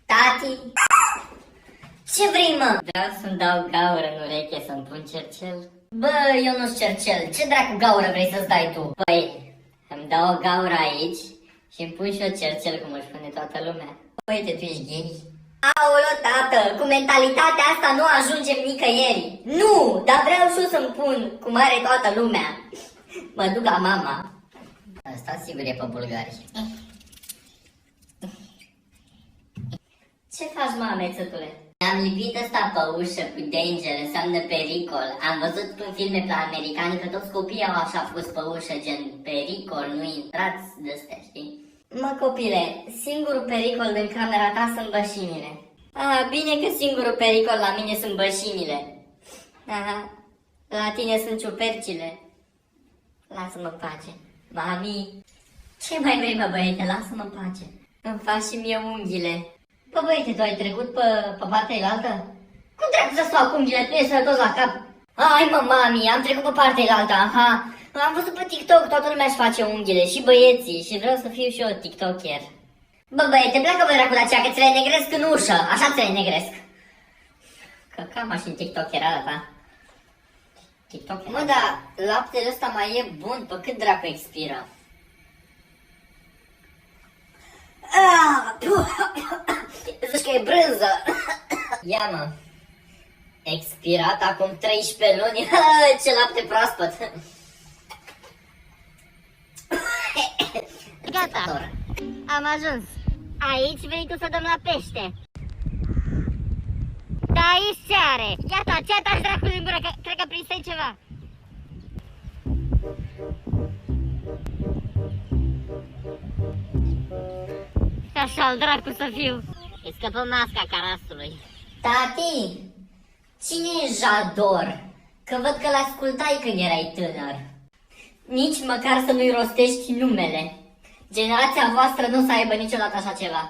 Tati? Ce vrei, mă? Vreau să-mi dau gaură în ureche să-mi pun cercel. Bă, eu nu-s cercel. Ce dracu gaură vrei să-ți dai tu? Păi, îmi dau o gaură aici și îmi pun și eu cercel cum își pune toată lumea. Uite, tu ești gay? Aolo, tată, cu mentalitatea asta nu ajungem nicăieri. Nu, dar vreau și eu să-mi pun cum are toată lumea. Mă duc la mama. Asta sigur e pe bulgari. Ce faci, mamețătule? Am lipit ăsta pe ușă cu danger, înseamnă pericol. Am văzut în filme pe americani că toți copiii au așa pus pe ușă, gen pericol, nu intrați de-astea, știi? Mă, copile, singurul pericol din camera ta sunt bășinile. Bine că singurul pericol la mine sunt bășinile. Aha, la tine sunt ciupercile. Lasă-mă în pace. Mami, ce mai vrei, mă, băiete? Lasă-mă în pace. Îmi fac și mie unghiile. Bă, băiete, tu ai trecut pe partea elaltă? Cum trebuie să-ți fac unghiile? Tu ești sănătos la cap. Hai, mă, mami, am trecut pe partea elaltă, aha. Am văzut pe TikTok, toată lumea își face unghiile, și băieții, și vreau să fiu și eu TikToker. Bă, băiete, pleacă bă dracu la cea, că ți le negresc în ușă, așa ți le negresc. Că cam așa în TikTokerala ta. TikToker. Mă, dar laptele ăsta mai e bun, pe cât dracu expiră? Zici că e brânză. Ia, mă. Expirat acum 13 luni. Ce lapte proaspăt. Gata. Am ajuns. Aici vrei tu să dăm la pește. Da, aici ce are? Iată, ce atași dracului în gură, că cred că prinsei ceva. Așa-l dracu să fiu. Îi scăpă masca carasului. Tati, cine e Jador? Că văd că l-ascultai când erai tânăr. Nici măcar să nu-i rostești numele. Generația voastră nu o să aibă niciodată așa ceva.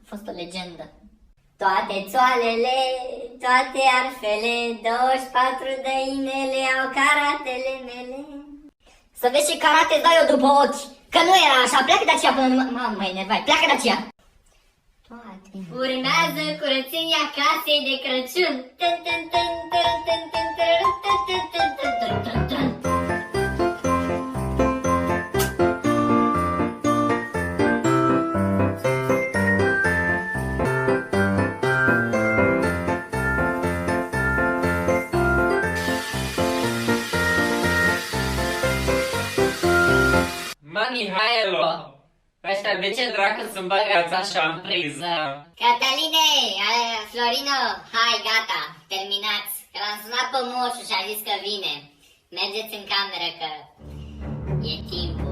A fost o legendă. Toate țoalele, toate arfele, 24 de inele au caratele mele. Să vezi ce karate dau eu după ochi. Că nu era așa, pleacă de aceea până nu... Mamă, mă enervai, pleacă de aceea. Toate. Urmează curățenia casei de Crăciun. Mihailo, ăștia de ce dracu să-mi băgați așa în priză? Cataline, Florino, hai, gata, terminați. Că l-am sunat pe moșu și a zis că vine. Mergeți în cameră că e timpul.